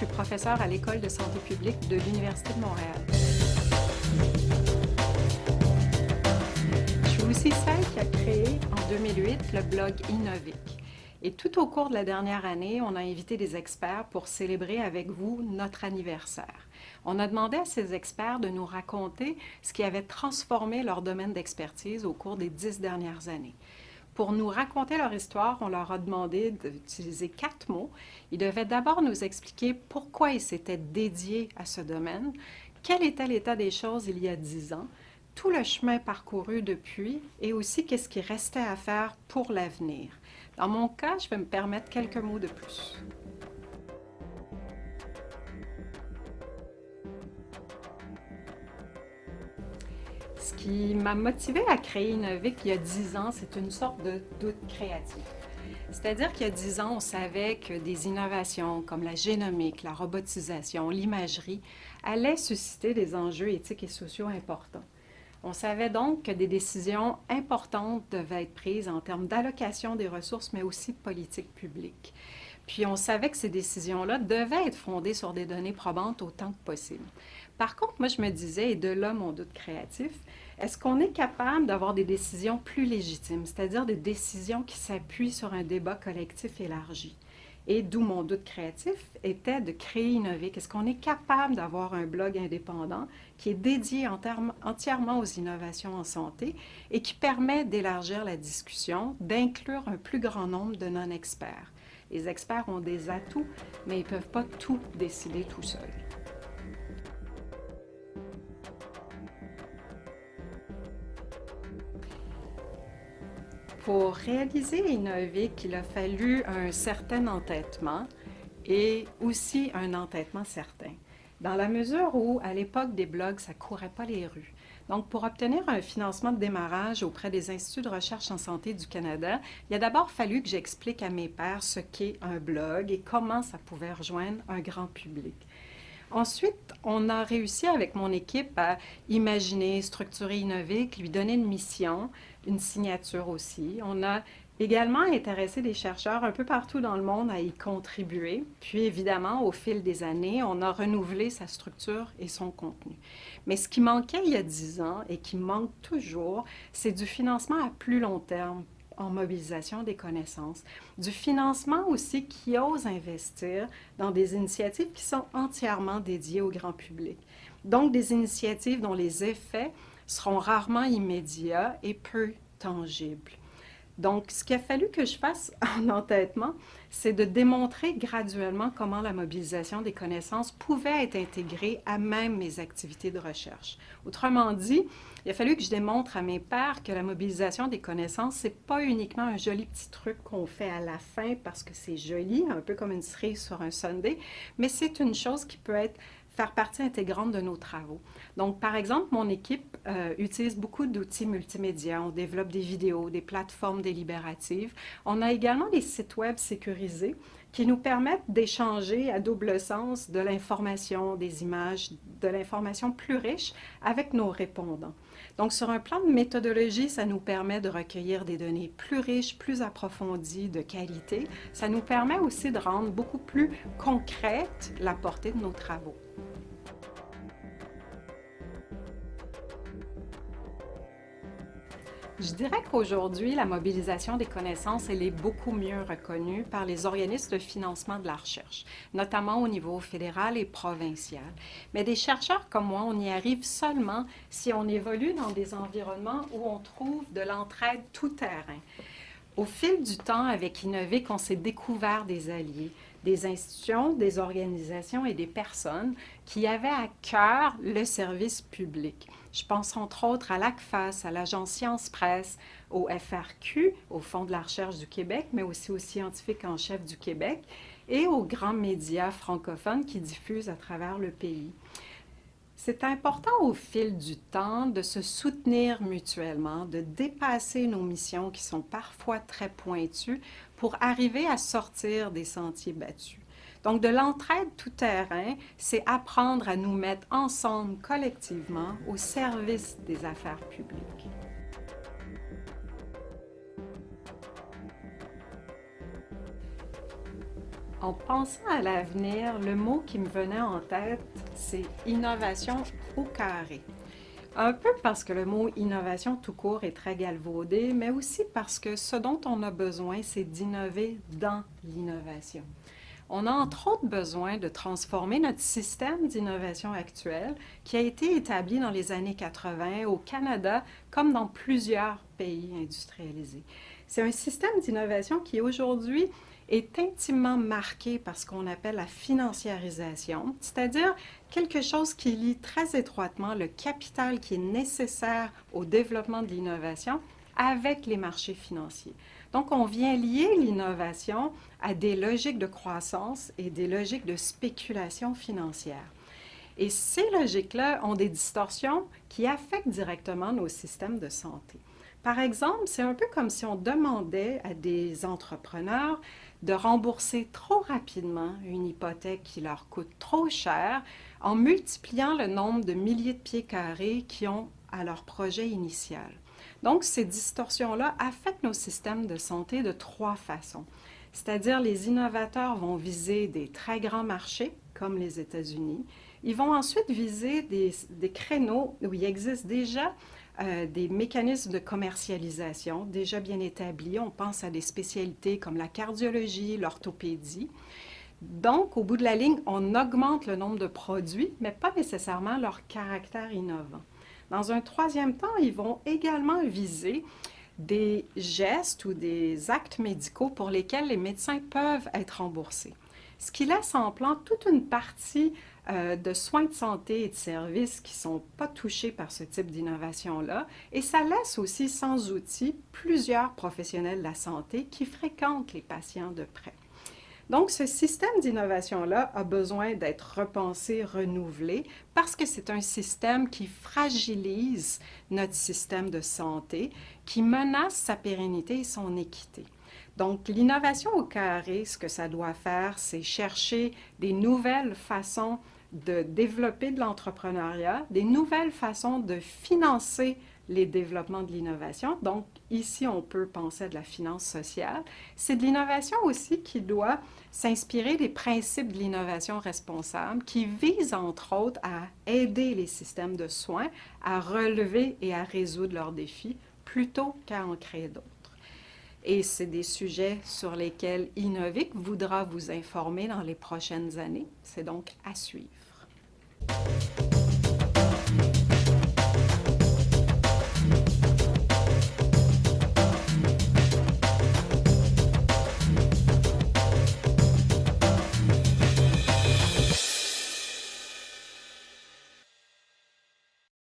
suis professeure à l'École de santé publique de l'Université de Montréal. Je suis aussi celle qui a créé en 2008 le blog Innovic. Et tout au cours de la dernière année, on a invité des experts pour célébrer avec vous notre anniversaire. On a demandé à ces experts de nous raconter ce qui avait transformé leur domaine d'expertise au cours des 10 dernières années. Pour nous raconter leur histoire, on leur a demandé d'utiliser 4 mots. Ils devaient d'abord nous expliquer pourquoi ils s'étaient dédiés à ce domaine, quel était l'état des choses il y a 10 ans, tout le chemin parcouru depuis et aussi qu'est-ce qui restait à faire pour l'avenir. Dans mon cas, je vais me permettre quelques mots de plus. Ce qui m'a motivée à créer Innovic il y a 10 ans, c'est une sorte de doute créatif. C'est-à-dire qu'il y a 10 ans, on savait que des innovations comme la génomique, la robotisation, l'imagerie allaient susciter des enjeux éthiques et sociaux importants. On savait donc que des décisions importantes devaient être prises en termes d'allocation des ressources, mais aussi de politique publique. Puis on savait que ces décisions-là devaient être fondées sur des données probantes autant que possible. Par contre, moi je me disais, et de là mon doute créatif, est-ce qu'on est capable d'avoir des décisions plus légitimes, c'est-à-dire des décisions qui s'appuient sur un débat collectif élargi? Et d'où mon doute créatif était de créer Innovic. Est-ce qu'on est capable d'avoir un blog indépendant qui est dédié entièrement aux innovations en santé et qui permet d'élargir la discussion, d'inclure un plus grand nombre de non-experts? Les experts ont des atouts, mais ils ne peuvent pas tout décider tout seuls. Pour réaliser Innovic, il a fallu un certain entêtement et aussi un entêtement certain. Dans la mesure où, à l'époque des blogs, ça ne courait pas les rues. Donc, pour obtenir un financement de démarrage auprès des Instituts de recherche en santé du Canada, il a d'abord fallu que j'explique à mes pairs ce qu'est un blog et comment ça pouvait rejoindre un grand public. Ensuite, on a réussi avec mon équipe à imaginer, structurer Innovic, lui donner une mission, une signature aussi. On a également intéressé des chercheurs un peu partout dans le monde à y contribuer. Puis évidemment, au fil des années, on a renouvelé sa structure et son contenu. Mais ce qui manquait il y a 10 ans et qui manque toujours, c'est du financement à plus long terme en mobilisation des connaissances, du financement aussi qui ose investir dans des initiatives qui sont entièrement dédiées au grand public. Donc des initiatives dont les effets seront rarement immédiats et peu tangibles. Donc, ce qu'il a fallu que je fasse en entêtement, c'est de démontrer graduellement comment la mobilisation des connaissances pouvait être intégrée à même mes activités de recherche. Autrement dit, il a fallu que je démontre à mes pairs que la mobilisation des connaissances, ce n'est pas uniquement un joli petit truc qu'on fait à la fin parce que c'est joli, un peu comme une cerise sur un sundae, mais c'est une chose qui peut faire partie intégrante de nos travaux. Donc, par exemple, mon équipe utilise beaucoup d'outils multimédia. On développe des vidéos, des plateformes délibératives. On a également des sites web sécurisés qui nous permettent d'échanger à double sens de l'information, des images, de l'information plus riche avec nos répondants. Donc, sur un plan de méthodologie, ça nous permet de recueillir des données plus riches, plus approfondies, de qualité. Ça nous permet aussi de rendre beaucoup plus concrète la portée de nos travaux. Je dirais qu'aujourd'hui, la mobilisation des connaissances, elle est beaucoup mieux reconnue par les organismes de financement de la recherche, notamment au niveau fédéral et provincial. Mais des chercheurs comme moi, on y arrive seulement si on évolue dans des environnements où on trouve de l'entraide tout terrain. Au fil du temps, avec Innovic, on s'est découvert des alliés, des institutions, des organisations et des personnes qui avaient à cœur le service public. Je pense entre autres à l'ACFAS, à l'Agence Science Presse, au FRQ, au Fonds de la recherche du Québec, mais aussi au Scientifique en chef du Québec et aux grands médias francophones qui diffusent à travers le pays. C'est important au fil du temps de se soutenir mutuellement, de dépasser nos missions qui sont parfois très pointues pour arriver à sortir des sentiers battus. Donc, de l'entraide tout terrain, c'est apprendre à nous mettre ensemble collectivement au service des affaires publiques. En pensant à l'avenir, le mot qui me venait en tête, c'est innovation au carré. Un peu parce que le mot innovation tout court est très galvaudé, mais aussi parce que ce dont on a besoin, c'est d'innover dans l'innovation. On a entre autres besoin de transformer notre système d'innovation actuel qui a été établi dans les années 80 au Canada comme dans plusieurs pays industrialisés. C'est un système d'innovation qui aujourd'hui est intimement marqué par ce qu'on appelle la financiarisation, c'est-à-dire quelque chose qui lie très étroitement le capital qui est nécessaire au développement de l'innovation avec les marchés financiers. Donc, on vient lier l'innovation à des logiques de croissance et des logiques de spéculation financière. Et ces logiques-là ont des distorsions qui affectent directement nos systèmes de santé. Par exemple, c'est un peu comme si on demandait à des entrepreneurs de rembourser trop rapidement une hypothèque qui leur coûte trop cher en multipliant le nombre de milliers de pieds carrés qu'ils ont à leur projet initial. Donc, ces distorsions-là affectent nos systèmes de santé de trois façons. C'est-à-dire, les innovateurs vont viser des très grands marchés, comme les États-Unis. Ils vont ensuite viser des créneaux où il existe déjà des mécanismes de commercialisation déjà bien établis. On pense à des spécialités comme la cardiologie, l'orthopédie. Donc, au bout de la ligne, on augmente le nombre de produits, mais pas nécessairement leur caractère innovant. Dans un troisième temps, ils vont également viser des gestes ou des actes médicaux pour lesquels les médecins peuvent être remboursés. Ce qui laisse en plan toute une partie de soins de santé et de services qui ne sont pas touchés par ce type d'innovation-là. Et ça laisse aussi sans outils plusieurs professionnels de la santé qui fréquentent les patients de près. Donc, ce système d'innovation-là a besoin d'être repensé, renouvelé, parce que c'est un système qui fragilise notre système de santé, qui menace sa pérennité et son équité. Donc, l'innovation au carré, ce que ça doit faire, c'est chercher des nouvelles façons de développer de l'entrepreneuriat, des nouvelles façons de financer les développements de l'innovation. Donc, ici, on peut penser à de la finance sociale. C'est de l'innovation aussi qui doit s'inspirer des principes de l'innovation responsable qui visent, entre autres, à aider les systèmes de soins à relever et à résoudre leurs défis plutôt qu'à en créer d'autres. Et c'est des sujets sur lesquels Innovic voudra vous informer dans les prochaines années. C'est donc à suivre.